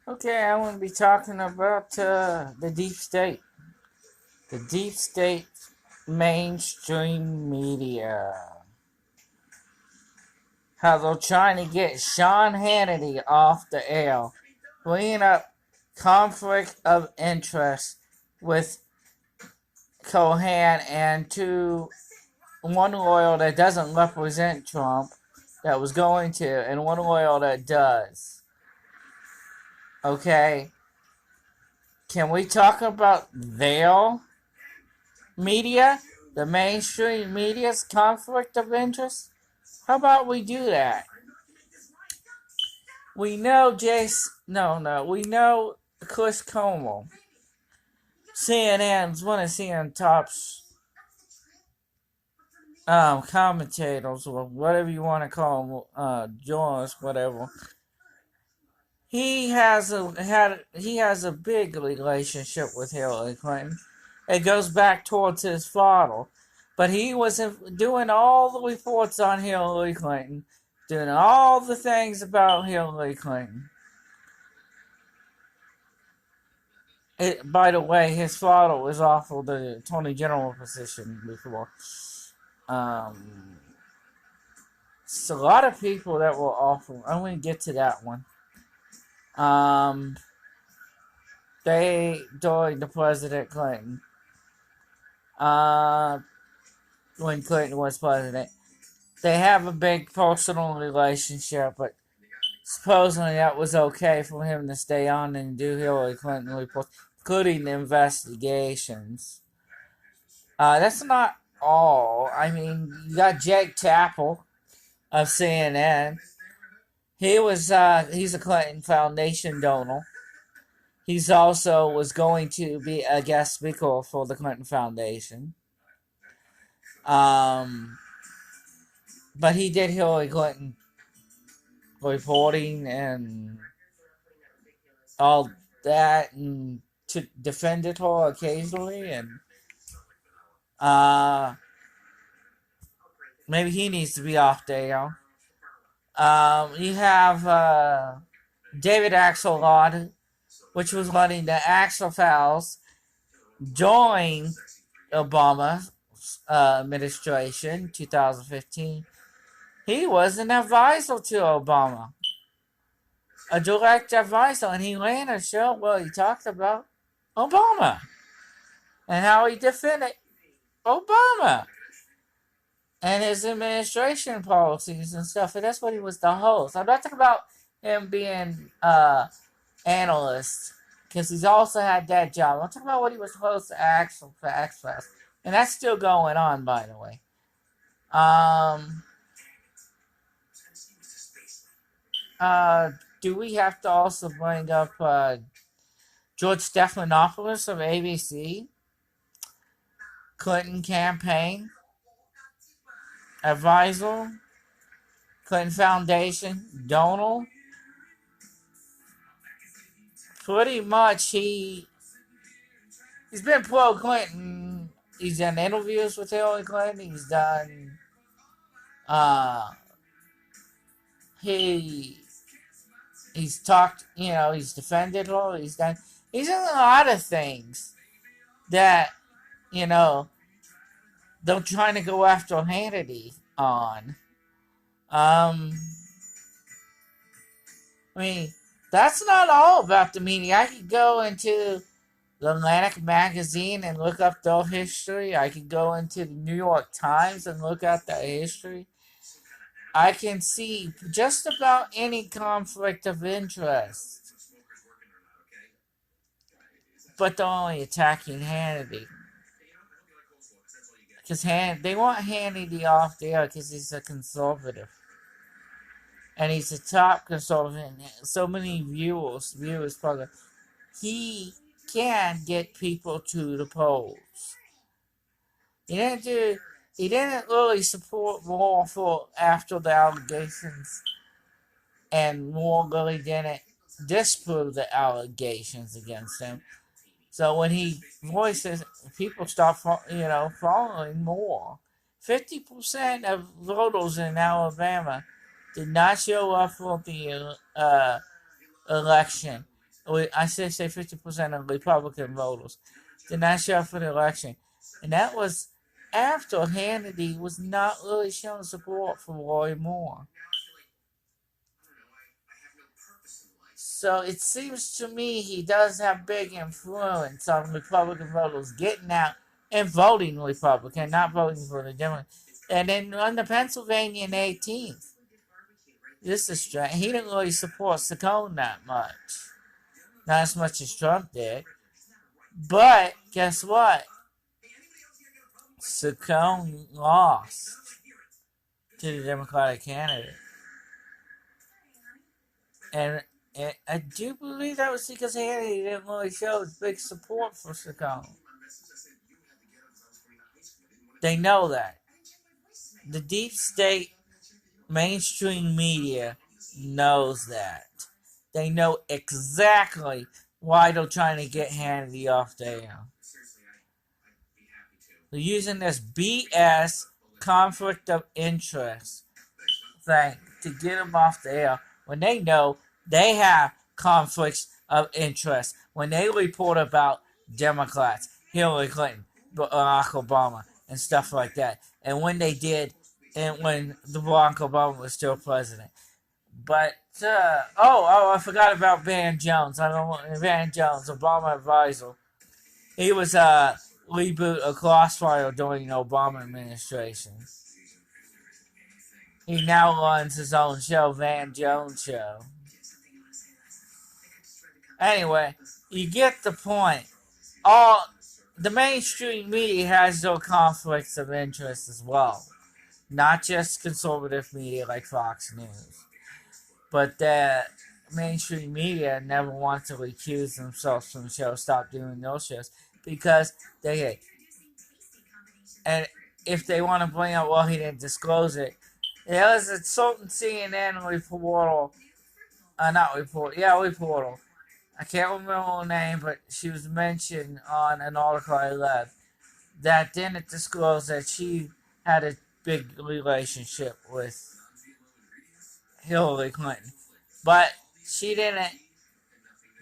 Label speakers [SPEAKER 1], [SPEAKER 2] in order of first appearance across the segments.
[SPEAKER 1] Okay, I'm going to be talking about the deep state. The deep state mainstream media. How they're trying to get Sean Hannity off the air, bringing up conflict of interest with Cohen and one lawyer that doesn't represent Trump that was going to, and one lawyer that does. Okay? Can we talk about their media? The mainstream media's conflict of interest? How about we do that? We know we know Chris Cuomo. CNN's one of CNN top's commentators, or whatever you want to call them, journalists, whatever. He has a big relationship with Hillary Clinton. It goes back towards his father, but he was doing all the reports on Hillary Clinton, doing all the things about Hillary Clinton. By the way, his father was offered the Attorney General position before. It's a lot of people that were offered. I'm going to get to that one. They during the President Clinton. When Clinton was president. They have a big personal relationship, but supposedly that was okay for him to stay on and do Hillary Clinton reports, including investigations. That's not all. I mean, you got Jake Tapper of CNN. He's a Clinton Foundation donor. He's also was going to be a guest speaker for the Clinton Foundation. But he did Hillary Clinton reporting and all that, and defended her occasionally, and maybe he needs to be off there. You have David Axlerod, which was running the Axel Files during Obama's administration, 2015. He was an advisor to Obama, a direct advisor, and he ran a show where he talked about Obama and how he defended Obama and his administration policies and stuff. And that's what he was the host. I'm not talking about him being analyst, because he's also had that job. I'm talking about what he was host to Axel for X-Files. And that's still going on, by the way. Do we have to also bring up George Stephanopoulos of ABC? Clinton campaign advisor, Clinton Foundation donor. Pretty much he's been pro-Clinton. He's done interviews with Hillary Clinton. He's done he's talked, he's defended her. He's done a lot of things that, they're trying to go after Hannity on. I mean, that's not all about the media. I could go into the Atlantic magazine and look up their history. I could go into the New York Times and look at the history. I can see just about any conflict of interest. But they're only attacking Hannity. Because they want Hannity off there because he's a conservative. And he's a top conservative. So many viewers probably. He can get people to the polls. He didn't really support Moore for after the allegations, and Moore really didn't disprove the allegations against him. So when he voices, people start following Moore. 50% of voters in Alabama did not show up for the election. I say 50% of Republican voters did not show up for the election. And that was after Hannity was not really showing support for Roy Moore. So it seems to me he does have big influence on Republican voters getting out and voting Republican, not voting for the Democrat. And then on the Pennsylvania in 18th, this is strange. He didn't really support Saccone that much. Not as much as Trump did. But guess what? Saccone lost to the Democratic candidate. And I do believe that was because Hannity didn't really show big support for Saccone. They know that. The deep state mainstream media knows that. They know exactly why they're trying to get Hannity off the air. They're using this BS conflict of interest thing to get him off the air when they know they have conflicts of interest. When they report about Democrats, Hillary Clinton, Barack Obama, and stuff like that. And when they did, and when Barack Obama was still president. But, I forgot about Van Jones. Van Jones, Obama advisor. He was reboot of Crossfire during the Obama administration. He now runs his own show, Van Jones Show. Anyway, you get the point. The mainstream media has their conflicts of interest as well. Not just conservative media like Fox News. But the mainstream media never want to recuse themselves from the show, stop doing those shows, because they hate. And if they want to bring up, well, he didn't disclose it. There was a certain CNN reporter, reporter. I can't remember her name, but she was mentioned on an article I read that didn't disclose that she had a big relationship with Hillary Clinton. But she didn't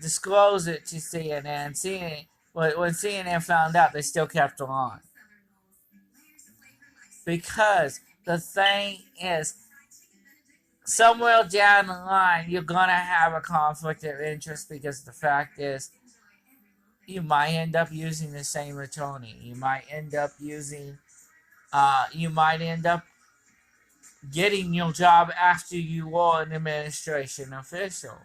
[SPEAKER 1] disclose it to CNN. When CNN found out, they still kept her on. Because the thing is, somewhere down the line, you're going to have a conflict of interest because the fact is, you might end up using the same attorney. You might end up getting your job after you were an administration official.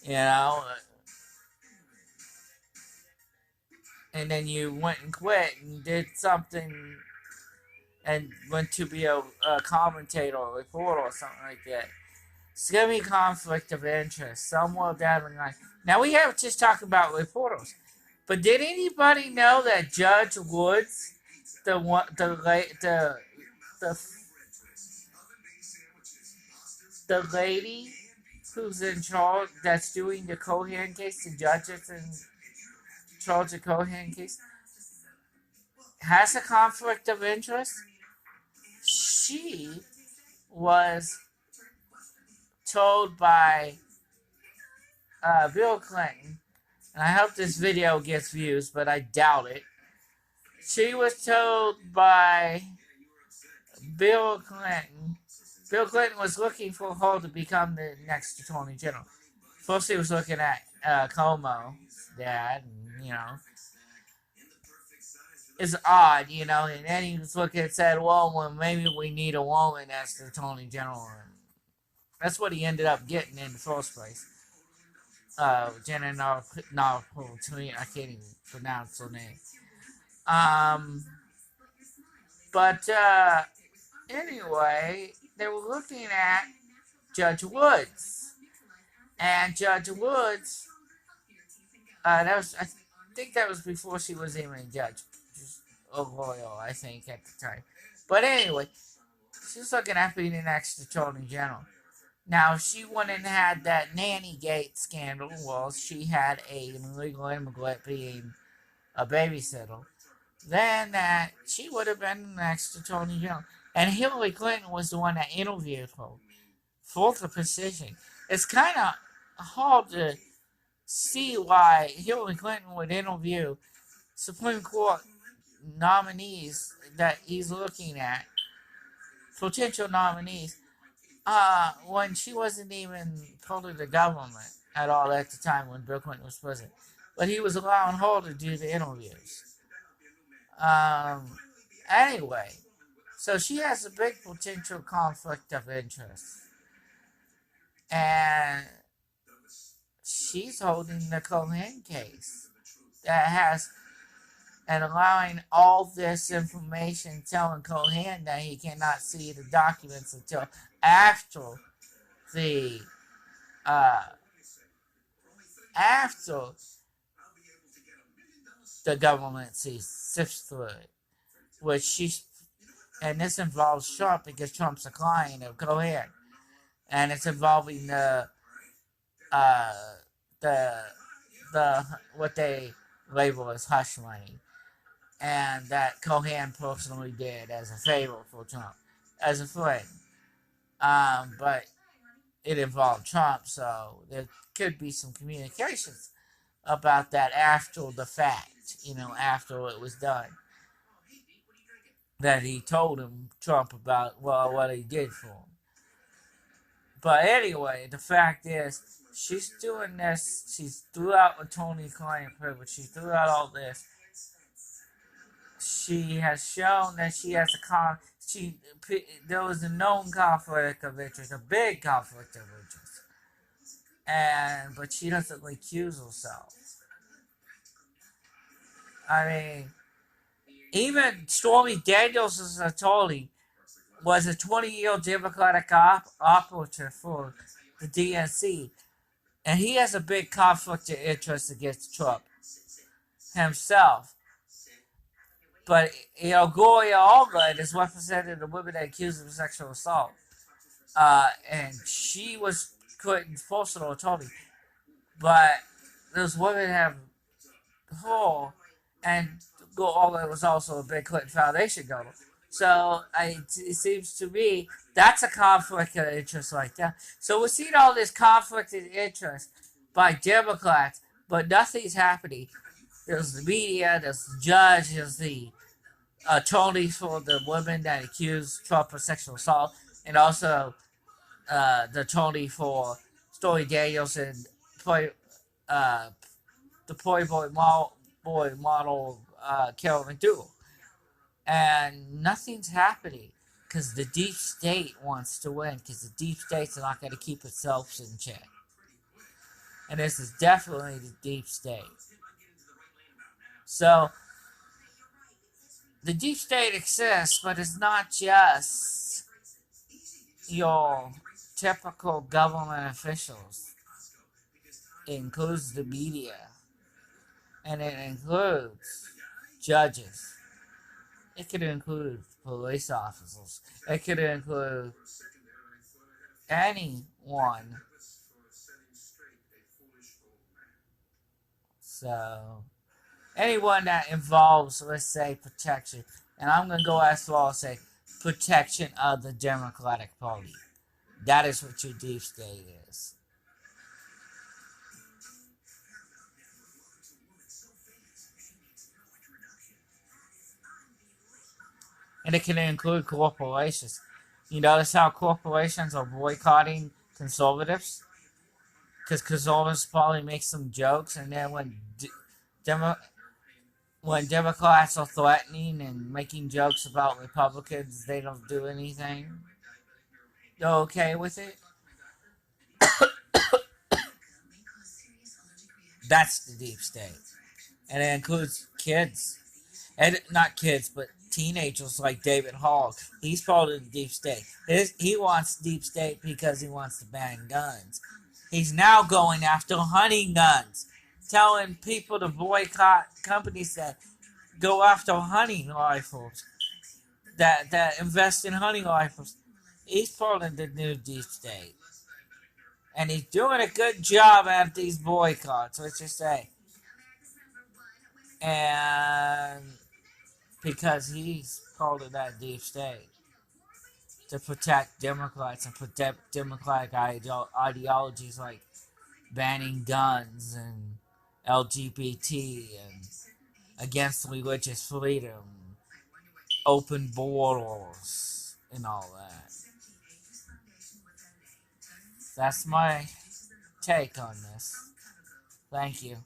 [SPEAKER 1] You know? And then you went and quit and did something and went to be a commentator or reporter or something like that. It's going to be a conflict of interest somewhere down the line. Now, we have just talked about reporters. But did anybody know that Judge Woods, the lady who's in charge, that's doing the Cohen case, the judges in charge of the Cohen case, has a conflict of interest? She was told by Bill Clinton, and I hope this video gets views, but I doubt it. She was told by Bill Clinton. Bill Clinton was looking for her to become the next Attorney General. First, he was looking at Cuomo's dad, and, it's odd, and then he was looking and said, well, maybe we need a woman as the Attorney General. And that's what he ended up getting in the first place. Jenna Napolitano, I can't even pronounce her name. But anyway, they were looking at Judge Woods. And Judge Woods, I think that was before she was even a judge. Just a lawyer, I think, at the time. But anyway, she was looking at being the next Attorney General. Now, she went and had that nanny gate scandal. Well, she had an illegal immigrant being a babysitter. Then she would have been the next Attorney General. And Hillary Clinton was the one that interviewed her for the position. It's kind of hard to see why Hillary Clinton would interview Supreme Court nominees that he's looking at, potential nominees, when she wasn't even part of the government at all at the time when Bill Clinton was president. But he was allowing her to do the interviews. Anyway, so she has a big potential conflict of interest. And she's holding the Cohen case that has, and allowing all this information, telling Cohen that he cannot see the documents until after the government sifts through it, which she's, and this involves Trump because Trump's a client of Cohen, and it's involving the what they label as hush money, and that Cohen personally did as a favor for Trump, as a friend. But it involved Trump, so there could be some communications about that after the fact, after it was done, that he told Trump about, what he did for him. But anyway, the fact is, she's doing this. She's threw out attorney-client privilege. She threw out all this. She has shown that she has there was a known conflict of interest, a big conflict of interest, but she doesn't accuse herself. I mean, even Stormy Daniels' attorney was a 20-year Democratic operative for the DNC, and he has a big conflict of interest against Trump himself. But, Gloria Allred is representing the women that accused of sexual assault. And she was Clinton's personal attorney. But those women have her, and Allred was also a big Clinton Foundation donor. So it seems to me that's a conflict of interest like that. So we're seeing all this conflict of interest by Democrats, but nothing's happening. There's the media, there's the judge, there's the attorneys for the women that accused Trump of sexual assault, and also the attorney for Stormy Daniels and the Playboy model Carolyn Dewey. And nothing's happening because the deep state wants to win, because the deep state's not going to keep itself in check. And this is definitely the deep state. So, the deep state exists, but it's not just your typical government officials. It includes the media, and it includes judges. It could include police officers. It could include anyone. So, anyone that involves, let's say, protection. And I'm going to go as far as say protection of the Democratic Party. That is what your deep state is. And it can include corporations. You notice how corporations are boycotting conservatives? Because conservatives probably make some jokes, and then when Democrats are threatening and making jokes about Republicans, they don't do anything. They're okay with it. That's the deep state. And it includes kids. And not kids, but teenagers like David Hogg. He's part of the deep state. He wants deep state because he wants to ban guns. He's now going after hunting guns, telling people to boycott companies that go after hunting rifles, that invest in hunting rifles. He's part of the new deep state. And he's doing a good job at these boycotts, let's just say. And because he's part of that deep state to protect Democrats and protect Democratic ideologies like banning guns and LGBT and against religious freedom, open borders, and all that. That's my take on this. Thank you.